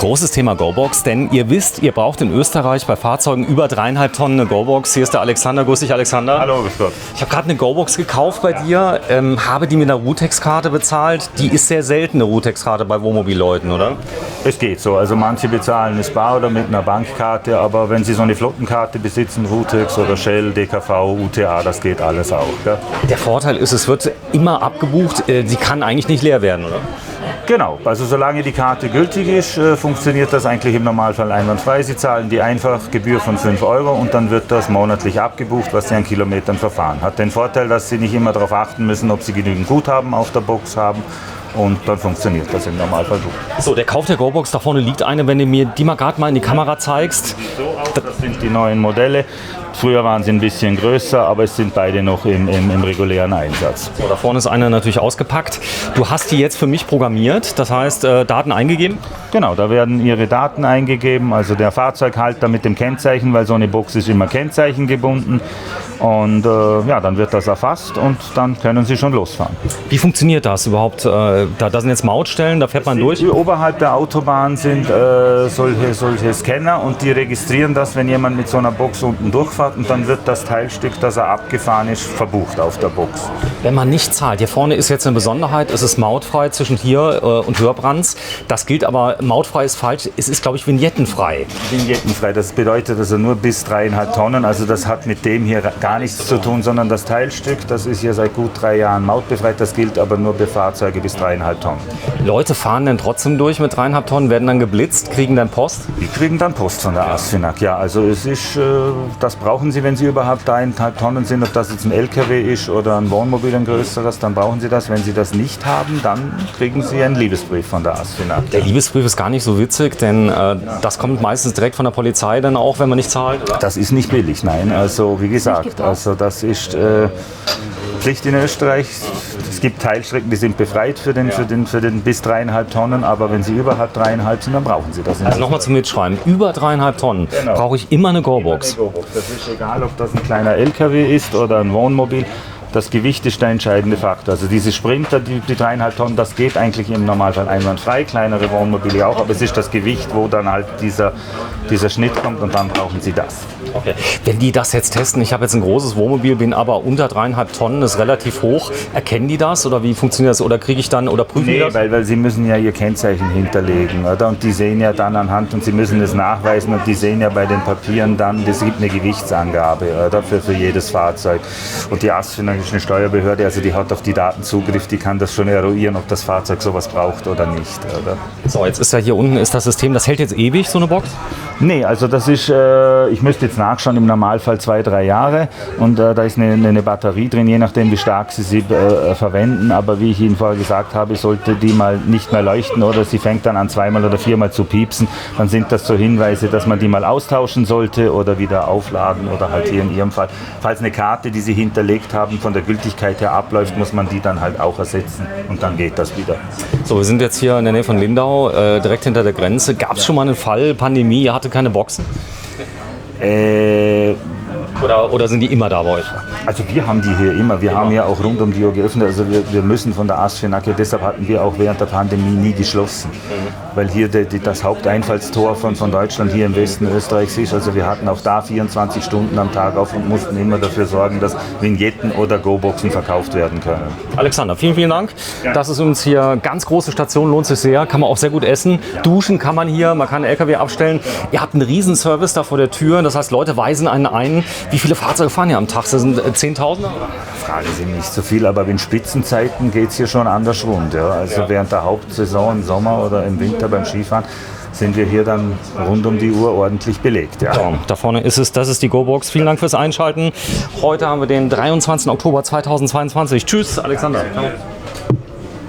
Großes Thema GoBox, denn ihr wisst, ihr braucht in Österreich bei Fahrzeugen über 3,5 Tonnen eine GoBox. Hier ist der Alexander. Grüß dich, Alexander. Hallo, grüß Gott. Ich habe gerade eine GoBox gekauft bei dir, habe die mit einer Rutex-Karte bezahlt. Die ist sehr selten, eine Rutex-Karte bei Wohnmobilleuten, oder? Es geht so. Also manche bezahlen es bar oder mit einer Bankkarte, aber wenn sie so eine Flottenkarte besitzen, Rutex oder Shell, DKV, UTA, das geht alles auch. Gell? Der Vorteil ist, es wird immer abgebucht. Sie kann eigentlich nicht leer werden, oder? Genau, also solange die Karte gültig ist, funktioniert das eigentlich im Normalfall einwandfrei. Sie zahlen die Einfachgebühr von 5 € und dann wird das monatlich abgebucht, was Sie an Kilometern verfahren. Hat den Vorteil, dass Sie nicht immer darauf achten müssen, ob Sie genügend Guthaben auf der Box haben. Und dann funktioniert das im Normalfall gut. So, der Kauf der GoBox, da vorne liegt eine, wenn du mir die mal gerade mal in die Kamera zeigst. So aus, das sind die neuen Modelle. Früher waren sie ein bisschen größer, aber es sind beide noch im regulären Einsatz. So, da vorne ist eine natürlich ausgepackt. Du hast die jetzt für mich programmiert, das heißt Daten eingegeben? Genau, da werden Ihre Daten eingegeben, also der Fahrzeughalter mit dem Kennzeichen, weil so eine Box ist immer kennzeichengebunden. Und ja, dann wird das erfasst und dann können Sie schon losfahren. Wie funktioniert das überhaupt? Da sind jetzt Mautstellen, da fährt man durch? Oberhalb der Autobahn sind solche Scanner und die registrieren das, wenn jemand mit so einer Box unten durchfährt und dann wird das Teilstück, das er abgefahren ist, verbucht auf der Box. Wenn man nicht zahlt, hier vorne ist jetzt eine Besonderheit, es ist mautfrei zwischen hier und Hörbrands. Das gilt aber, mautfrei ist falsch, es ist, glaube ich, vignettenfrei. Vignettenfrei, das bedeutet also nur bis 3,5 Tonnen, also das hat mit dem hier gar nichts zu tun, sondern das Teilstück, das ist hier seit gut 3 Jahren mautbefreit, das gilt aber nur für Fahrzeuge bis 3,5 Tonnen. Leute fahren dann trotzdem durch mit 3,5 Tonnen, werden dann geblitzt, kriegen dann Post? Die kriegen dann Post von der ASFINAG, ja, also es ist, das brauchen sie, wenn sie überhaupt 3,5 Tonnen sind, ob das jetzt ein LKW ist oder ein Wohnmobil, ein größeres, dann brauchen sie das. Wenn sie das nicht haben, dann kriegen sie einen Liebesbrief von der ASFINAG. Der Liebesbrief ist gar nicht so witzig, denn das kommt meistens direkt von der Polizei dann auch, wenn man nicht zahlt, oder? Das ist nicht billig, nein, also wie gesagt, also das ist Pflicht in Österreich. Es gibt Teilstrecken, die sind befreit für den bis 3,5 Tonnen, aber wenn sie überhalb 3,5 sind, dann brauchen sie das. Also nochmal zum Mitschreiben, über 3,5 Tonnen brauche ich immer eine GoBox. Das ist egal, ob das ein kleiner LKW ist oder ein Wohnmobil. Das Gewicht ist der entscheidende Faktor. Also diese Sprinter, die 3,5 Tonnen, das geht eigentlich im Normalfall einwandfrei, kleinere Wohnmobile auch, aber es ist das Gewicht, wo dann halt dieser Schnitt kommt und dann brauchen sie das. Okay. Wenn die das jetzt testen, ich habe jetzt ein großes Wohnmobil, bin aber unter 3,5 Tonnen, ist relativ hoch, erkennen die das oder wie funktioniert das? Oder kriege ich dann, oder prüfen die das? Weil sie müssen ja ihr Kennzeichen hinterlegen, oder? Und die sehen ja dann anhand, und sie müssen es nachweisen und die sehen ja bei den Papieren dann, es gibt eine Gewichtsangabe, oder? Für jedes Fahrzeug. Und die ASFINAG ist eine Steuerbehörde, also die hat auf die Daten Zugriff, die kann das schon eruieren, ob das Fahrzeug sowas braucht oder nicht, oder? So, jetzt ist ja hier unten ist das System, das hält jetzt ewig, so eine Box? Nee, also das ist, ich müsste jetzt nachschauen, im Normalfall 2-3 Jahre und da ist eine Batterie drin, je nachdem wie stark Sie verwenden, aber wie ich Ihnen vorher gesagt habe, sollte die mal nicht mehr leuchten oder sie fängt dann an 2-mal oder 4-mal zu piepsen, dann sind das so Hinweise, dass man die mal austauschen sollte oder wieder aufladen oder halt hier in Ihrem Fall, falls eine Karte, die Sie hinterlegt haben, von der Gültigkeit her abläuft, muss man die dann halt auch ersetzen und dann geht das wieder. So, wir sind jetzt hier in der Nähe von Lindau, direkt hinter der Grenze. Gab es schon mal einen Fall, Pandemie, ihr hattet keine Boxen? Oder sind die immer da bei euch? Also wir haben die hier immer. Wir haben ja auch rund um die Uhr geöffnet. Also wir müssen von der ASFINAG, deshalb hatten wir auch während der Pandemie nie geschlossen. Weil hier das Haupteinfallstor von Deutschland hier im Westen Österreichs ist. Also wir hatten auch da 24 Stunden am Tag auf und mussten immer dafür sorgen, dass Vignetten oder GoBoxen verkauft werden können. Alexander, vielen, vielen Dank. Ja. Das ist uns hier ganz große Station, lohnt sich sehr. Kann man auch sehr gut essen. Ja. Duschen kann man hier, man kann einen LKW abstellen. Ihr habt einen Riesenservice da vor der Tür. Das heißt, Leute weisen einen ein. Wie viele Fahrzeuge fahren hier am Tag? Das sind 10.000er? Fragen Sie nicht so viel, aber in Spitzenzeiten geht es hier schon anders rund. Ja. Also während der Hauptsaison im Sommer oder im Winter beim Skifahren sind wir hier dann rund um die Uhr ordentlich belegt. Ja. So, da vorne ist es, das ist die GoBox. Vielen Dank fürs Einschalten. Heute haben wir den 23. Oktober 2022. Tschüss, Alexander.